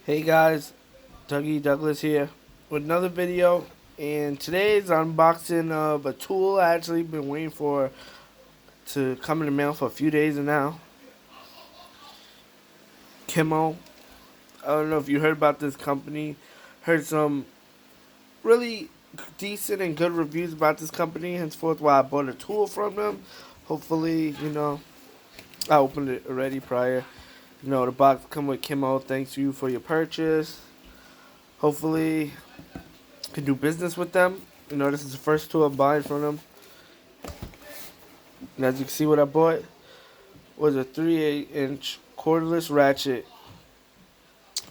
Hey guys, Dougie Douglas here with another video, and today's unboxing of a tool I actually been waiting for to come in the mail for a few days now. KIMO. I don't know if you heard about this company. Heard some really decent and good reviews about this company. Henceforth, why I bought a tool from them. Hopefully, I opened it already prior. The box come with KIMO. Thanks you for your purchase. Hopefully, can do business with them. This is the first tool I'm buying from them. And as you can see, what I bought was a 3/8-inch cordless ratchet,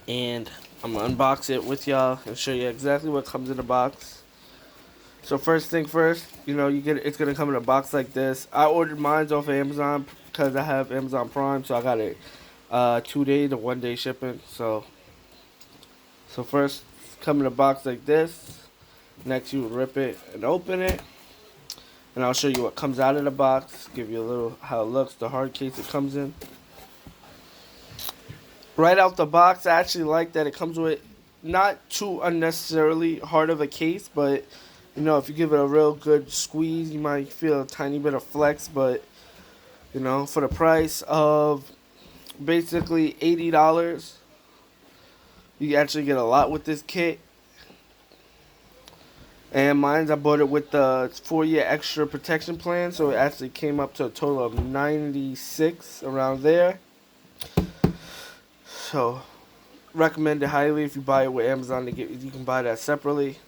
and I'm gonna unbox it with y'all and show you exactly what comes in the box. So first thing first, it's gonna come in a box like this. I ordered mine off of Amazon because I have Amazon Prime, so I got it 2 day to 1 day shipping. So first, come in a box like this. Next, you rip it and open it. And I'll show you what comes out of the box, give you a little how it looks, the hard case it comes in. Right out the box, I actually like that it comes with not too unnecessarily hard of a case, but if you give it a real good squeeze, you might feel a tiny bit of flex, but for the price of basically $80, you actually get a lot with this kit. And mine, I bought it with the 4-year extra protection plan, so it actually came up to a total of 96 around there. So, recommend it highly if you buy it with Amazon. You can buy that separately,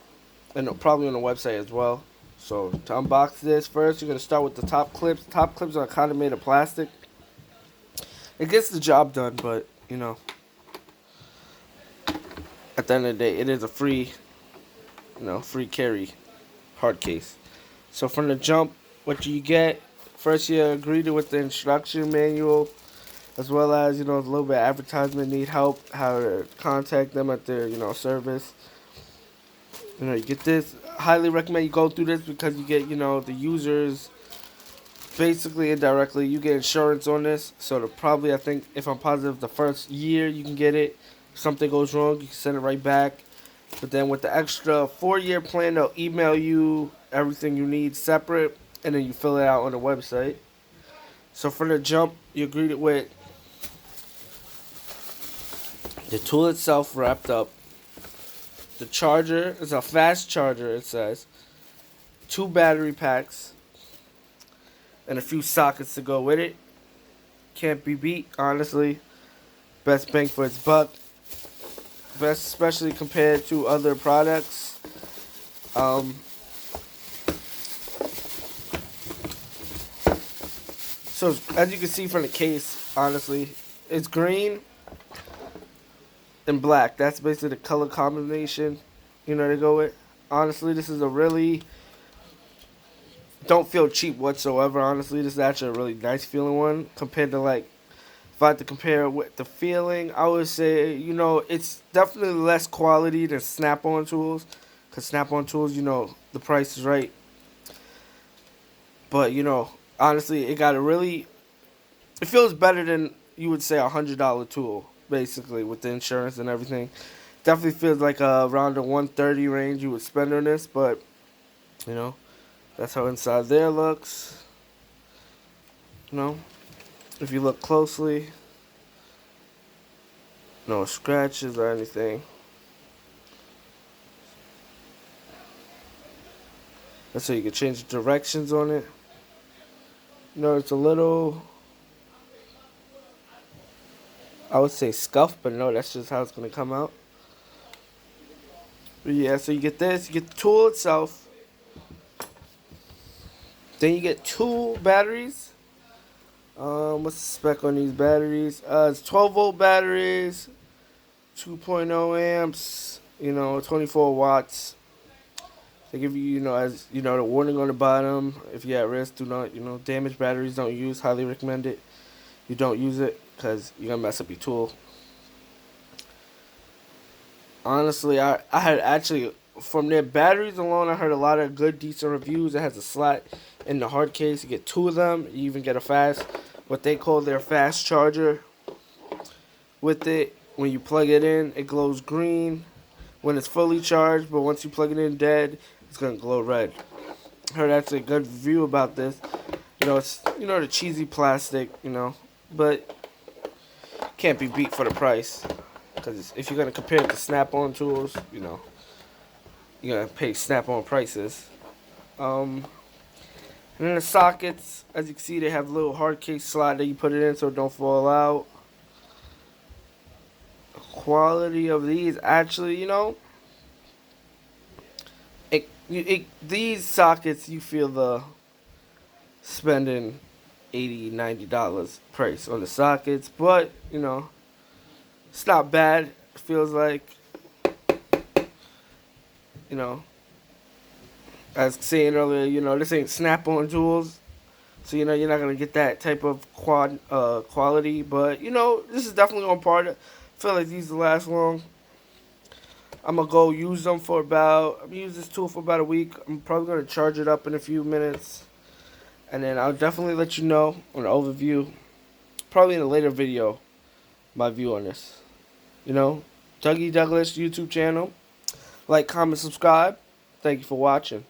and probably on the website as well. So, to unbox this first, you're gonna start with the top clips. Top clips are kind of made of plastic. It gets the job done, but at the end of the day, it is a free carry hard case. So from the jump, what you get, first you're greeted with the instruction manual, as well as, a little bit of advertisement, need help, how to contact them at their, service. You get this. Highly recommend you go through this because you get, the users, basically indirectly, you get insurance on this. So probably, I think, if I'm positive, the first year you can get it. If something goes wrong, you can send it right back. But then with the extra 4-year plan, they'll email you everything you need separate, and then you fill it out on the website. So for the jump, you're greeted with the tool itself wrapped up. The charger is a fast charger, it says. 2 battery packs, and a few sockets to go with it. Can't be beat, honestly. Best bang for its buck. Best, especially compared to other products. So as you can see from the case, honestly, it's green and black. That's basically the color combination, to go with. Honestly, this is a really, don't feel cheap whatsoever. Honestly, this is actually a really nice feeling one compared to, like, if I had to compare with the feeling, I would say, it's definitely less quality than Snap-on tools. Because Snap-on tools, the price is right. But, honestly, it feels better than, you would say, $100 tool, basically, with the insurance and everything. Definitely feels like around the 130 range you would spend on this. But, that's how inside there looks. If you look closely, no scratches or anything. That's so you can change the directions on it. It's a little, I would say scuffed, but no, that's just how it's going to come out. But yeah, so you get this, you get the tool itself. Then you get 2 batteries. What's the spec on these batteries? It's 12-volt batteries, 2.0 amps, 24 watts. They give you, as the warning on the bottom. If you're at risk, do not, damaged batteries don't use. Highly recommend it. You don't use it because you're gonna mess up your tool. Honestly, I had actually, from their batteries alone, I heard a lot of good, decent reviews. It has a slot in the hard case. You get 2 of them. You even get what they call their fast charger with it. when you plug it in, it glows green when it's fully charged, but once you plug it in dead, it's gonna glow red. Heard that's a good review about this. It's the cheesy plastic, but can't be beat for the price. Because if you're gonna compare it to Snap-on tools, you're gonna pay Snap-on prices. And then the sockets, as you can see, they have a little hard case slot that you put it in so it don't fall out. The quality of these, actually, these sockets, you feel the spending $80, $90 price on the sockets, but it's not bad. It feels like, you know as saying earlier, this ain't Snap-on tools, so you're not gonna get that type of quality, but this is definitely on par. I feel like these will last long. I'm gonna go use them for about. I'm gonna use this tool for about a week. I'm probably gonna charge it up in a few minutes, and then I'll definitely let you know on the overview, probably in a later video, my view on this. Dougie Douglas YouTube channel. Like, comment, subscribe. Thank you for watching.